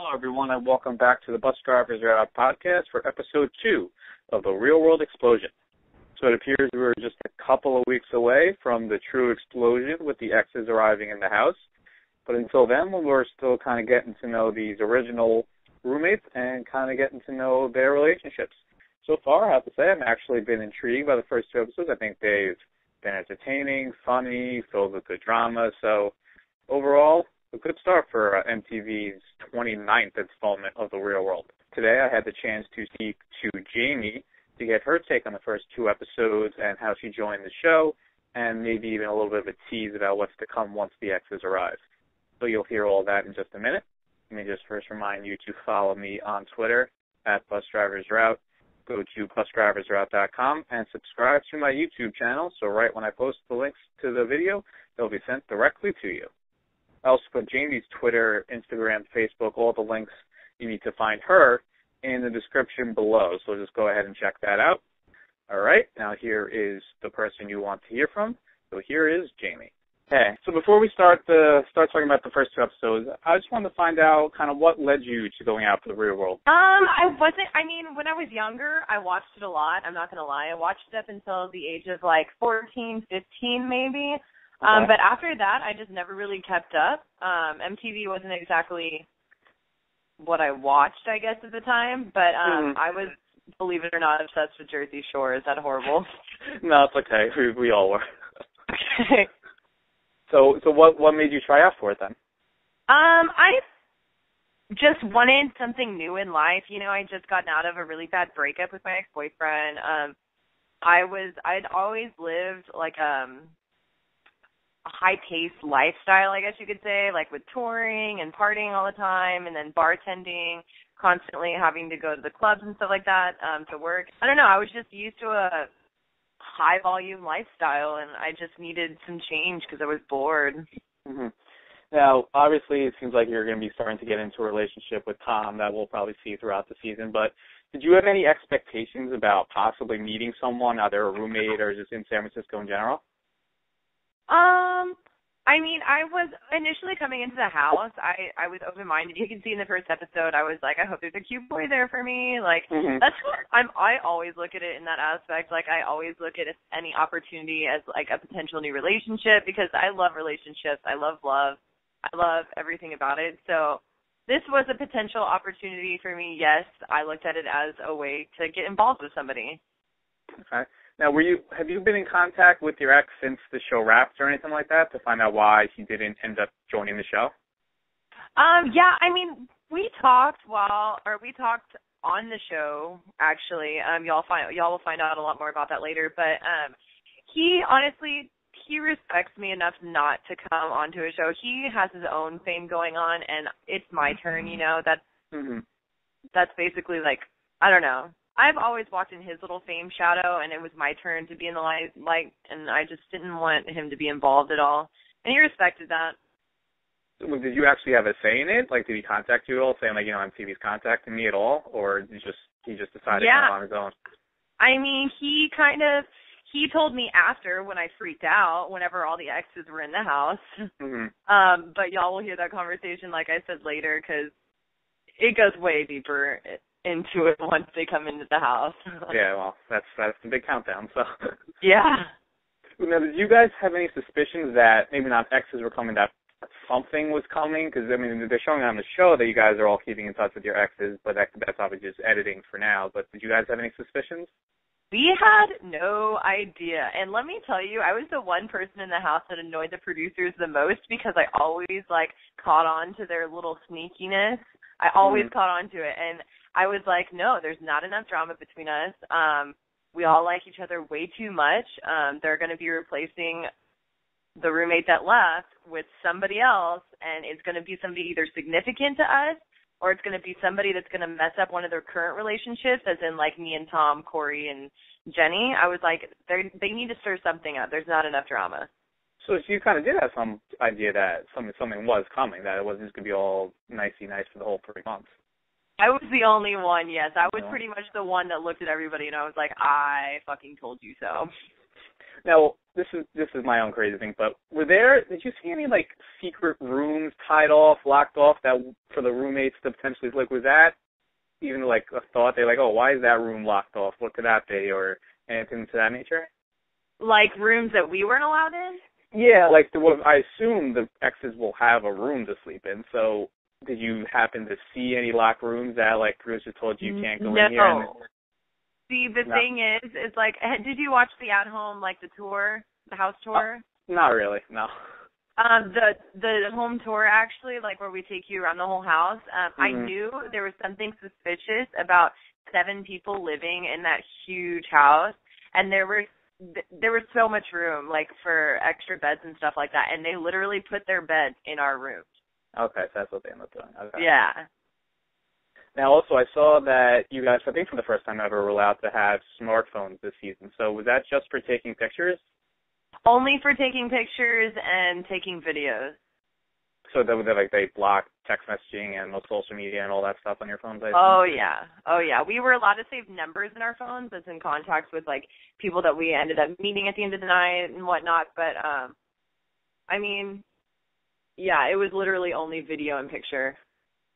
Hello, everyone, and welcome back to the Bus Drivers Are Out podcast for episode 2 of the Real World Explosion. So it appears we're just a couple of weeks away from the true explosion with the exes arriving in the house. But until then, we're still kind of getting to know these original roommates and kind of getting to know their relationships. So far, I have to say, I've actually been intrigued by the first 2 episodes. I think they've been entertaining, funny, filled with good drama. So overall, a good start for MTV's 29th installment of The Real World. Today I had the chance to speak to Jamie to get her take on the first 2 episodes and how she joined the show, and maybe even a little bit of a tease about what's to come once the exes arrive. So you'll hear all that in just a minute. Let me just first remind you to follow me on Twitter at BusDriversRoute. Go to busdriversroute.com and subscribe to my YouTube channel, so right when I post the links to the video, they'll be sent directly to you. I also put Jamie's Twitter, Instagram, Facebook, all the links you need to find her in the description below. So just go ahead and check that out. All right, now here is the person you want to hear from. So here is Jamie. Hey, so before we start talking about the first 2 episodes, I just wanted to find out kind of what led you to going out for the real world. When I was younger, I watched it a lot. I'm not going to lie. I watched it up until the age of 14, 15 maybe. Okay. But after that, I just never really kept up. MTV wasn't exactly what I watched, I guess, at the time. But I was, believe it or not, obsessed with Jersey Shore. Is that horrible? No, it's okay. We all were. Okay. So what made you try out for it then? I just wanted something new in life. You know, I just gotten out of a really bad breakup with my ex-boyfriend. I'd always lived like a high-paced lifestyle, I guess you could say, like with touring and partying all the time and then bartending, constantly having to go to the clubs and stuff like that to work. I don't know. I was just used to a high-volume lifestyle, and I just needed some change because I was bored. Mm-hmm. Now, obviously, it seems like you're going to be starting to get into a relationship with Tom that we'll probably see throughout the season, but did you have any expectations about possibly meeting someone, either a roommate or just in San Francisco in general? I was initially coming into the house. I was open-minded. You can see in the first episode, I was like, I hope there's a cute boy there for me. That's what I always look at it in that aspect. Like, I always look at any opportunity as like a potential new relationship because I love relationships. I love love. I love everything about it. So this was a potential opportunity for me. Yes, I looked at it as a way to get involved with somebody. Okay. Now, have you been in contact with your ex since the show wrapped or anything like that to find out why he didn't end up joining the show? Yeah, we talked on the show, actually. Y'all will find out a lot more about that later, but he respects me enough not to come onto a show. He has his own thing going on, and it's my turn, you know. That's basically like, I don't know. I've always walked in his little fame shadow, and it was my turn to be in the light, and I just didn't want him to be involved at all. And he respected that. Did you actually have a say in it? Like, did he contact you at all, saying, like, MTV's contacting me at all, or he just decided kind of on his own? He told me after when I freaked out, whenever all the exes were in the house. Mm-hmm. But y'all will hear that conversation, like I said, later, because it goes way deeper into it once they come into the house. Yeah, well, that's the big countdown, so. Yeah. Now, did you guys have any suspicions that maybe not exes were coming, that something was coming? Because, they're showing on the show that you guys are all keeping in touch with your exes, but that's obviously just editing for now. But did you guys have any suspicions? We had no idea. And let me tell you, I was the one person in the house that annoyed the producers the most because I always, caught on to their little sneakiness. I always caught on to it. And I was like, no, there's not enough drama between us. We all like each other way too much. They're going to be replacing the roommate that left with somebody else, and it's going to be somebody either significant to us or it's going to be somebody that's going to mess up one of their current relationships, as in like me and Tom, Corey, and Jenny. I was like, they need to stir something up. There's not enough drama. So you kind of did have some idea that something was coming, that it wasn't just going to be all nicey nice for the whole 3 months. I was the only one, yes. I was pretty much the one that looked at everybody, and I was like, I fucking told you so. Now, this is my own crazy thing, but did you see any, like, secret rooms tied off, locked off, that for the roommates to potentially, like, was that even, like, a thought? They're like, oh, why is that room locked off? What could that be? Or anything to that nature? Like rooms that we weren't allowed in? Yeah, like, I assume the exes will have a room to sleep in, so did you happen to see any locked rooms that, like, producers told you can't go in here? No. See, the thing is like, did you watch the at-home, like, the house tour? Not really, no. The home tour, actually, like, where we take you around the whole house, I knew there was something suspicious about 7 people living in that huge house, and there was so much room, like, for extra beds and stuff like that, and they literally put their beds in our rooms. Okay, so that's what they end up doing. Okay. Yeah. Now, also, I saw that you guys, I think for the first time ever, were allowed to have smartphones this season. So was that just for taking pictures? Only for taking pictures and taking videos. So they block text messaging and social media and all that stuff on your phones? Oh, yeah. We were allowed to save numbers in our phones as in contacts with, like, people that we ended up meeting at the end of the night and whatnot. But, I mean, yeah, it was literally only video and picture.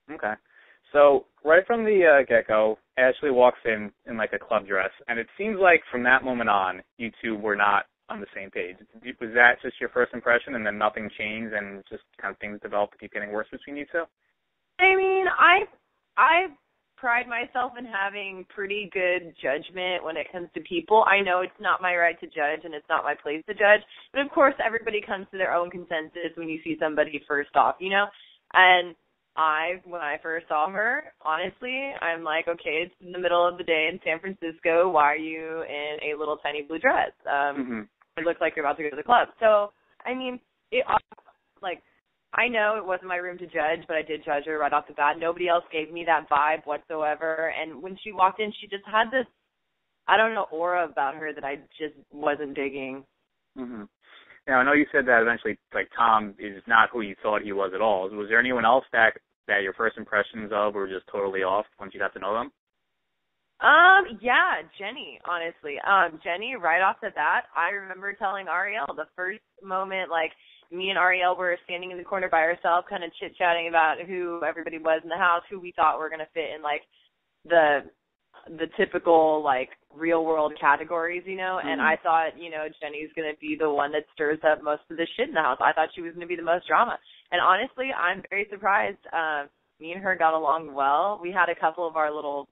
Okay. So right from the get-go, Ashley walks in like a club dress, and it seems like from that moment on, you two were not on the same page. Was that just your first impression, and then nothing changed, and just kind of things developed to keep getting worse between you two? I mean, I pride myself in having pretty good judgment when it comes to people. I know it's not my right to judge, and it's not my place to judge, but of course everybody comes to their own consensus when you see somebody first off, you know? And when I first saw her, honestly, I'm like, okay, it's in the middle of the day in San Francisco. Why are you in a little tiny blue dress? It looks like you're about to go to the club. So, I mean, I know it wasn't my room to judge, but I did judge her right off the bat. Nobody else gave me that vibe whatsoever. And when she walked in, she just had this, I don't know, aura about her that I just wasn't digging. Mm-hmm. Now, I know you said that eventually, like, Tom is not who you thought he was at all. Was there anyone else that your first impressions of were just totally off once you got to know them? Yeah, Jenny, honestly. Jenny, right off the bat, I remember telling Ariel the first moment, like, me and Ariel were standing in the corner by ourselves, kind of chit-chatting about who everybody was in the house, who we thought were going to fit in, like, the typical, like, real-world categories, you know, and I thought, you know, Jenny's going to be the one that stirs up most of the shit in the house. I thought she was going to be the most drama. And honestly, I'm very surprised. Me and her got along well. We had a couple of our little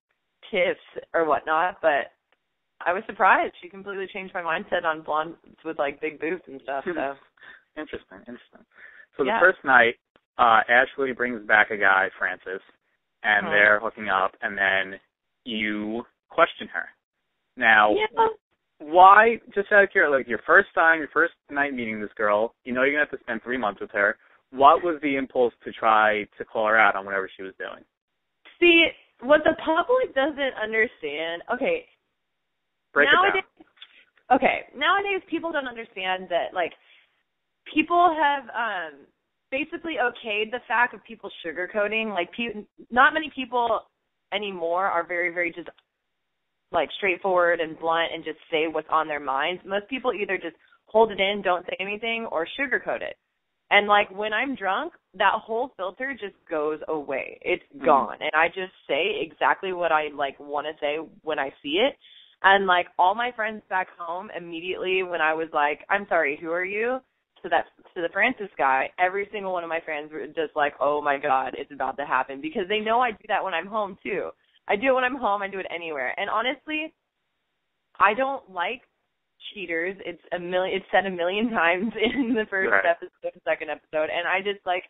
tips or whatnot, but I was surprised. She completely changed my mindset on blondes with, like, big boobs and stuff, so. Interesting. So the first night, Ashley brings back a guy, Francis, and they're hooking up, and then you question her. Now, why, just out of curiosity, like, your first night meeting this girl, you know you're going to have to spend 3 months with her. What was the impulse to try to call her out on whatever she was doing? See, what the public doesn't understand, Break it down. Nowadays people don't understand that, like, people have basically okayed the fact of people sugarcoating. Like, not many people anymore are very, very just, like, straightforward and blunt and just say what's on their minds. Most people either just hold it in, don't say anything, or sugarcoat it. And, like, when I'm drunk, that whole filter just goes away. It's gone. And I just say exactly what I, like, want to say when I see it. And, like, all my friends back home immediately when I was like, I'm sorry, who are you? To the Francis guy, every single one of my friends were just like, oh, my God, it's about to happen. Because they know I do that when I'm home, too. I do it when I'm home. I do it anywhere. And honestly, I don't like cheaters. It's said a million times in the first episode, the second episode. And I just, like,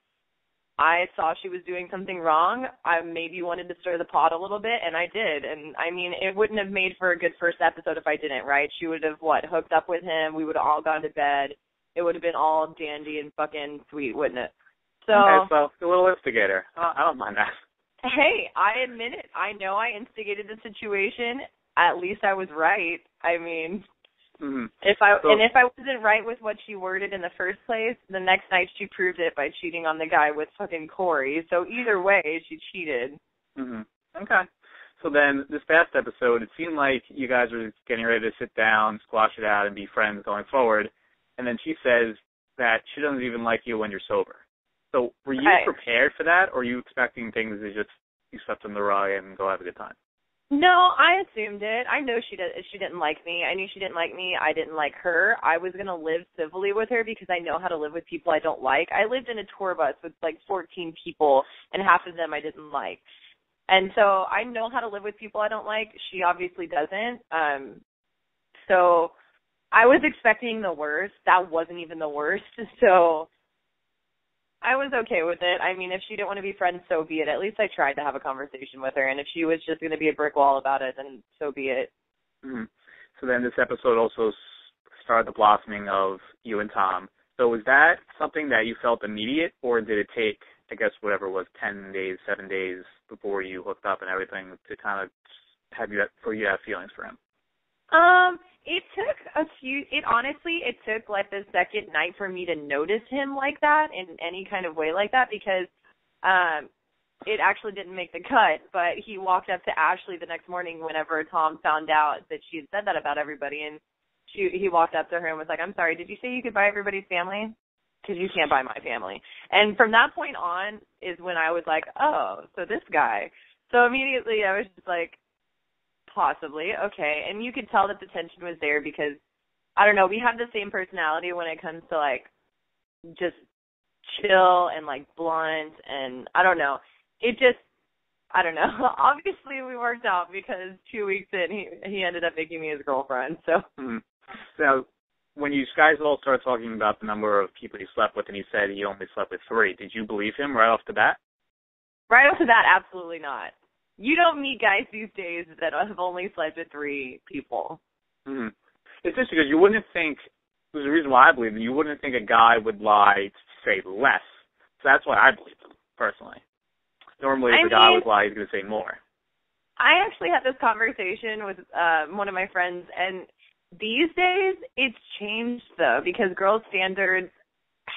I saw she was doing something wrong. I maybe wanted to stir the pot a little bit, and I did. And, I mean, it wouldn't have made for a good first episode if I didn't, right? She would have, hooked up with him. We would have all gone to bed. It would have been all dandy and fucking sweet, wouldn't it? So a little instigator. I don't mind that. Hey, I admit it. I know I instigated the situation. At least I was right. I mean, if I wasn't right with what she worded in the first place, the next night she proved it by cheating on the guy with fucking Corey. So either way, she cheated. Okay. So then this past episode, it seemed like you guys were getting ready to sit down, squash it out, and be friends going forward. and then she says that she doesn't even like you when you're sober. So were you Right. prepared for that, or are you expecting things to just you swept them the rug and go have a good time? No, I assumed it. I know she didn't like me. I knew she didn't like me. I didn't like her. I was going to live civilly with her because I know how to live with people I don't like. I lived in a tour bus with like 14 people, and half of them I didn't like. And so I know how to live with people I don't like. She obviously doesn't. So I was expecting the worst. That wasn't even the worst. So I was okay with it. I mean, if she didn't want to be friends, so be it. At least I tried to have a conversation with her. And if she was just going to be a brick wall about it, then so be it. Mm-hmm. So then this episode also started the blossoming of you and Tom. So was that something that you felt immediate, or did it take, I guess, whatever it was, 10 days, 7 days before you hooked up and everything to kind of have you have feelings for him? It took like the second night for me to notice him like that in any kind of way like that because it actually didn't make the cut, but he walked up to Ashley the next morning whenever Tom found out that she had said that about everybody, and he walked up to her and was like, I'm sorry, did you say you could buy everybody's family? Because you can't buy my family. And from that point on is when I was like, oh, so this guy. So immediately I was just like, possibly, okay. And you could tell that the tension was there because, I don't know, we have the same personality when it comes to, like, just chill and, like, blunt and, I don't know. It just, I don't know. Obviously, we worked out because 2 weeks in, he ended up making me his girlfriend, so. Mm-hmm. So when you guys all started talking about the number of people you slept with and he said he only slept with 3, did you believe him right off the bat? Right off the bat, absolutely not. You don't meet guys these days that have only slept with 3 people. Mm-hmm. It's just because you wouldn't think, there's a reason why I believe him, you wouldn't think a guy would lie to say less. So that's why I believe him, personally. Normally, if a guy would lie, he's going to say more. I actually had this conversation with one of my friends, and these days it's changed, though, because girls' standards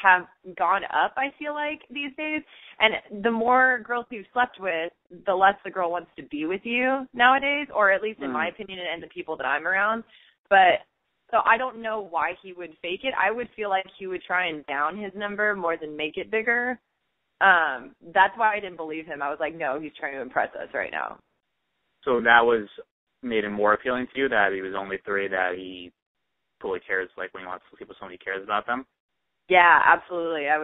have gone up, I feel like, these days. And the more girls you've slept with, the less the girl wants to be with you nowadays, or at least in my opinion and the people that I'm around. But so I don't know why he would fake it. I would feel like he would try and down his number more than make it bigger. That's why I didn't believe him. I was like, no, he's trying to impress us right now. So that was made him more appealing to you, that he was only 3, that he fully cares, like when he wants to sleep with somebody he cares about them? Yeah, absolutely. I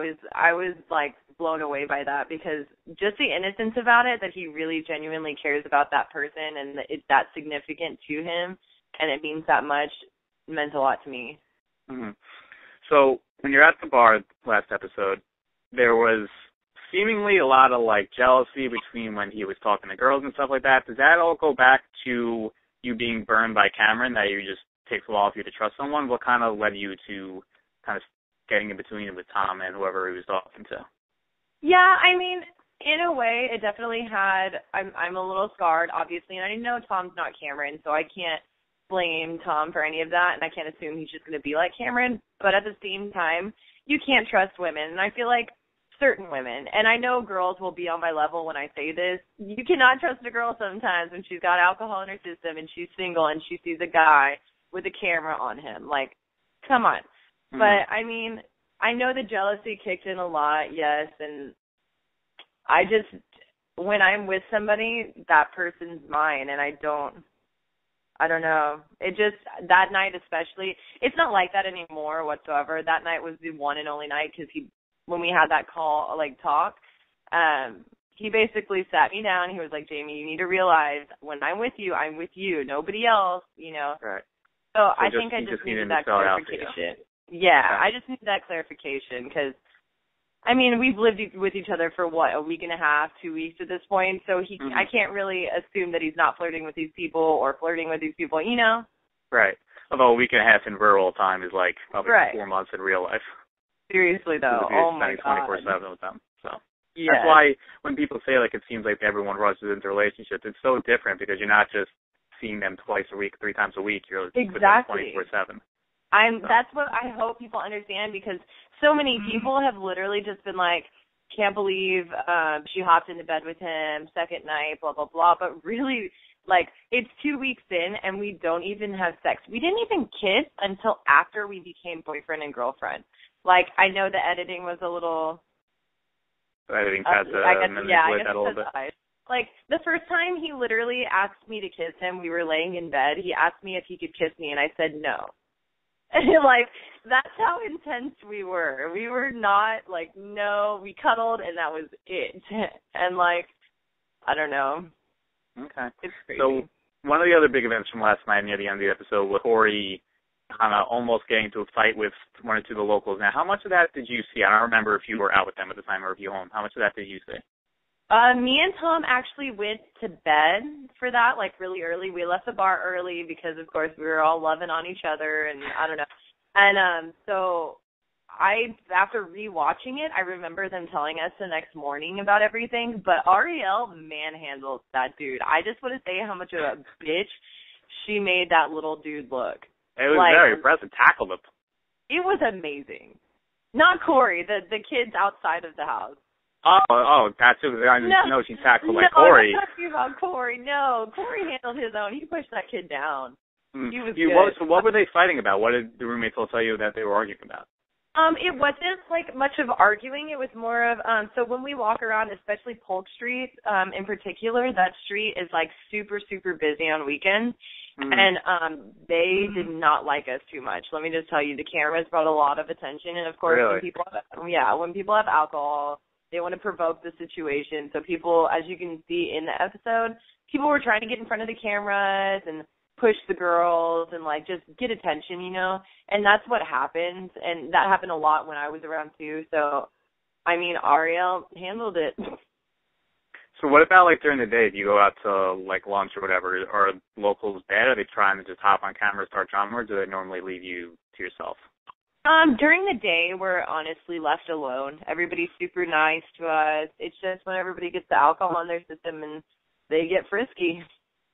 was like blown away by that because just the innocence about it, that he really genuinely cares about that person and it's that significant to him and it means that much, meant a lot to me. Mm-hmm. So when you're at the bar last episode, there was seemingly a lot of like jealousy between when he was talking to girls and stuff like that. Does that all go back to you being burned by Cameron, that you just takes a while for you to trust someone? What kind of led you to kind of getting in between with Tom and whoever he was talking to? Yeah, I mean, in a way, it definitely had. I'm a little scarred, obviously, and I know Tom's not Cameron, so I can't blame Tom for any of that, and I can't assume he's just going to be like Cameron. But at the same time, you can't trust women, and I feel like certain women, and I know girls will be on my level when I say this, you cannot trust a girl sometimes when she's got alcohol in her system and she's single and she sees a guy with a camera on him. Like, come on. Mm-hmm. But, I mean, I know the jealousy kicked in a lot, yes, and I just, when I'm with somebody, that person's mine, and I don't know. It just, that night especially, it's not like that anymore whatsoever. That night was the one and only night because when we had that call, like, talk, he basically sat me down. He was like, Jamie, you need to realize when I'm with you, nobody else, you know. Right. So I think I just needed that clarification. Yeah, I just needed that clarification because, I mean, we've lived with each other for, what, a week and a half, 2 weeks at this point, so I can't really assume that he's not flirting with these people or flirting with these people, you know? Right. Although a week and a half in rural time is like probably 4 months in real life. Seriously, though. Oh, my God. 24/7 with them. So yes. That's why when people say, like, it seems like everyone rushes into relationships, it's so different because you're not just seeing them twice a week, 3 times a week. You're with them 24/7. That's what I hope people understand because so many people have literally just been like, can't believe she hopped into bed with him, second night, blah, blah, blah. But really, like, it's 2 weeks in, and we don't even have sex. We didn't even kiss until after we became boyfriend and girlfriend. Like, I know the editing was a little... Editing had to manipulate that a little bit. Like, the first time he literally asked me to kiss him, we were laying in bed. He asked me if he could kiss me, and I said no. Like, that's how intense we were. We were not, like, no, we cuddled, and that was it. And, like, I don't know. Okay. It's crazy. So one of the other big events from last night near the end of the episode was Corey kind of almost getting into a fight with one or two of the locals. Now, how much of that did you see? I don't remember if you were out with them at the time or if you home. How much of that did you see? Me and Tom actually went to bed for that, like, really early. We left the bar early because, of course, we were all loving on each other, and I don't know. And so after rewatching it, I remember them telling us the next morning about everything, but Ariel manhandled that dude. I just want to say how much of a bitch she made that little dude look. It was very impressive. Tackled him. It was amazing. Not Corey, the kids outside of the house. Oh, that's who. I didn't know she tackled like Corey. No, I'm not talking about Corey. No, Corey handled his own. He pushed that kid down. He was good. So what were they fighting about? What did the roommates all tell you that they were arguing about? It wasn't, like, much of arguing. It was more of, so when we walk around, especially Polk Street in particular, that street is, like, super, super busy on weekends. Mm-hmm. And they did not like us too much. Let me just tell you, the cameras brought a lot of attention. And, of course, when people have alcohol, they want to provoke the situation. So people, as you can see in the episode, people were trying to get in front of the cameras and push the girls and, like, just get attention, you know? And that's what happened. And that happened a lot when I was around, too. So, I mean, Ariel handled it. So what about, like, during the day? Do you go out to, like, lunch or whatever? Are locals bad? Are they trying to just hop on camera and start drama, or do they normally leave you to yourself? During the day, we're honestly left alone. Everybody's super nice to us. It's just when everybody gets the alcohol in their system and they get frisky.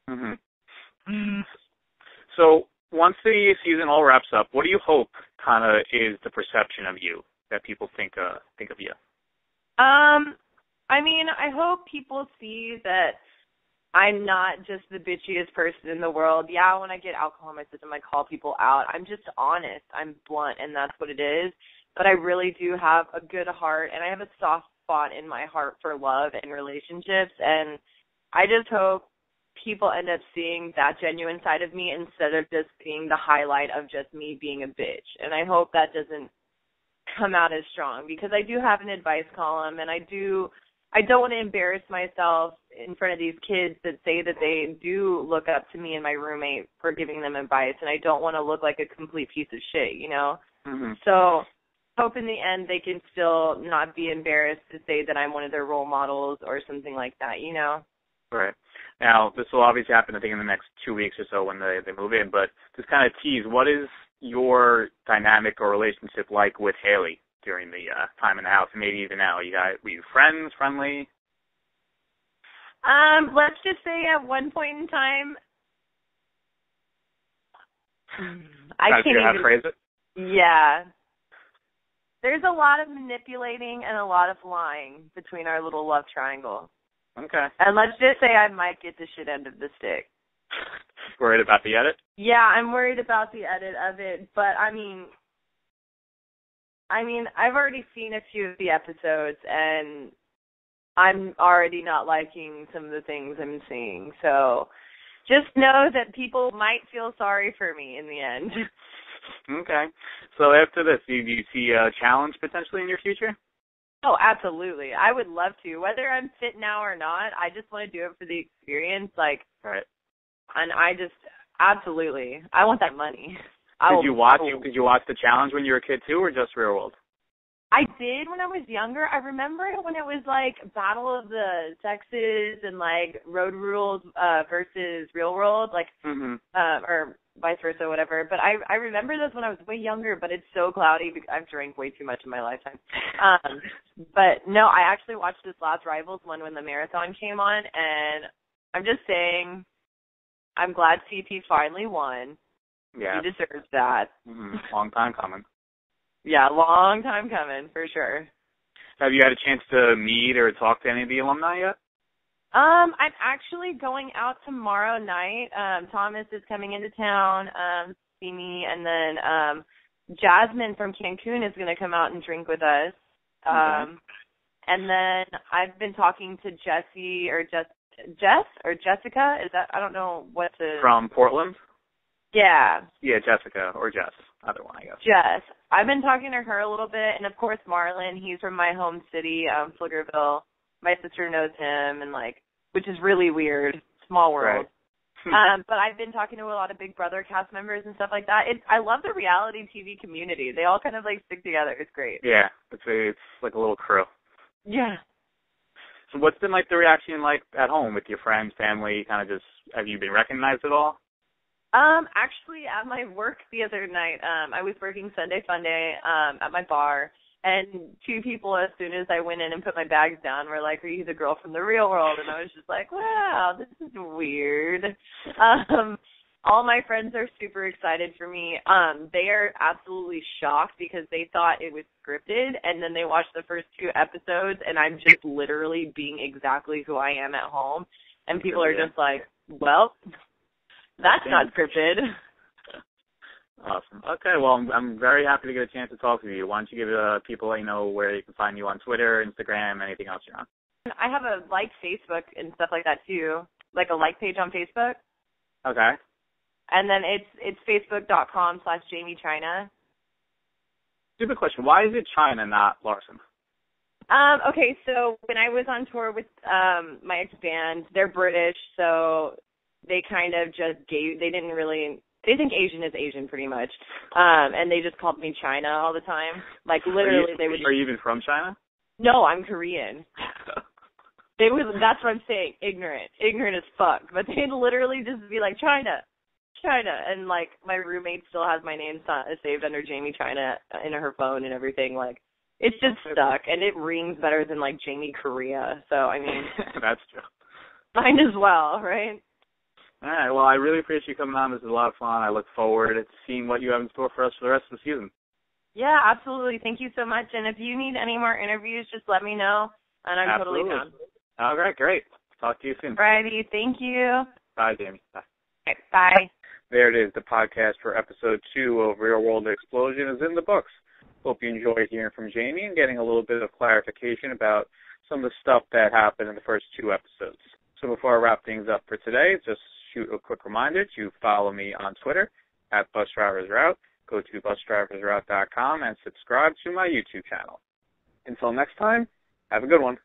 Mm-hmm. So once the season all wraps up, what do you hope kind of is the perception of you that people think of you? I mean, I hope people see that I'm not just the bitchiest person in the world. Yeah, when I get alcohol in my system, I call people out. I'm just honest. I'm blunt, and that's what it is. But I really do have a good heart, and I have a soft spot in my heart for love and relationships. And I just hope people end up seeing that genuine side of me instead of just being the highlight of just me being a bitch. And I hope that doesn't come out as strong, because I do have an advice column, and I don't want to embarrass myself in front of these kids that say that they do look up to me and my roommate for giving them advice, and I don't want to look like a complete piece of shit, you know? Mm-hmm. So hope in the end they can still not be embarrassed to say that I'm one of their role models or something like that, you know? Right. Now, this will obviously happen, I think, in the next 2 weeks or so when they move in, but just kind of tease, what is your dynamic or relationship like with Haley during the time in the house, and maybe even now? Were you friends, friendly? Let's just say at one point in time, I can't even how to phrase it? Yeah. There's a lot of manipulating and a lot of lying between our little love triangle. Okay. And let's just say I might get the shit end of the stick. Worried about the edit? Yeah, I'm worried about the edit of it, but I mean, I've already seen a few of the episodes, and I'm already not liking some of the things I'm seeing. So just know that people might feel sorry for me in the end. Okay. So after this, do you see a challenge potentially in your future? Oh, absolutely. I would love to. Whether I'm fit now or not, I just want to do it for the experience. Like, right. And absolutely. I want that money. Did you watch the challenge when you were a kid too, or just Real World? I did when I was younger. I remember when it was like Battle of the Sexes and like Road Rules versus Real World, like or vice versa, whatever. But I remember those when I was way younger. But it's so cloudy because I've drank way too much in my lifetime. But no, I actually watched this last Rivals one when the marathon came on, and I'm just saying, I'm glad CP finally won. Yeah, he deserves that. Long time coming. Yeah, long time coming, for sure. Have you had a chance to meet or talk to any of the alumni yet? I'm actually going out tomorrow night. Thomas is coming into town to see me, and then Jasmine from Cancun is going to come out and drink with us. Okay. And then I've been talking to Jessie or Jess or Jessica. Is that, I don't know what to. From Portland? Yeah. Yeah, Jessica or Jess. Either one, I guess. Jess. I've been talking to her a little bit, and of course Marlon. He's from my home city, Pflugerville. My sister knows him, and which is really weird. Small world. Right. But I've been talking to a lot of Big Brother cast members and stuff like that. I love the reality TV community. They all kind of stick together. It's great. Yeah, it's like a little crew. Yeah. So what's been the reaction at home with your friends, family? Kind of just, have you been recognized at all? Actually, at my work the other night, I was working Sunday Funday at my bar, and two people, as soon as I went in and put my bags down, were like, "Are you the girl from the real world?" And I was just like, "Wow, this is weird." All my friends are super excited for me. They are absolutely shocked because they thought it was scripted, and then they watched the first 2 episodes, and I'm just literally being exactly who I am at home. And people are just like, "Well, that's not scripted." Awesome. Okay, well, I'm very happy to get a chance to talk with you. Why don't you give people where they can find you on Twitter, Instagram, anything else you're on? I have a Facebook and stuff like that too, like a page on Facebook. Okay. And then it's facebook.com/JamieChina. Stupid question. Why is it China, not Larson? Okay, so when I was on tour with my ex-band, they're British, so they kind of just they think Asian is Asian pretty much. And they just called me China all the time. Literally they would Are you even from China? No, I'm Korean. That's what I'm saying, ignorant as fuck. But they'd literally just be like, China. And my roommate still has my name saved under Jamie China in her phone and everything. It's just stuck, and it rings better than Jamie Korea. So I mean, that's true. Mine as well, right? All right. Well, I really appreciate you coming on. This is a lot of fun. I look forward to seeing what you have in store for us for the rest of the season. Yeah, absolutely. Thank you so much. And if you need any more interviews, just let me know, and I'm totally down. All right, great. Talk to you soon. Alrighty, thank you. Bye, Jamie. Bye. Okay, bye. There it is. The podcast for episode 2 of Real World Explosion is in the books. Hope you enjoyed hearing from Jamie and getting a little bit of clarification about some of the stuff that happened in the first 2 episodes. So before I wrap things up for today, just shoot a quick reminder to follow me on Twitter at BusDriversRoute. Go to busdriversroute.com and subscribe to my YouTube channel. Until next time, have a good one.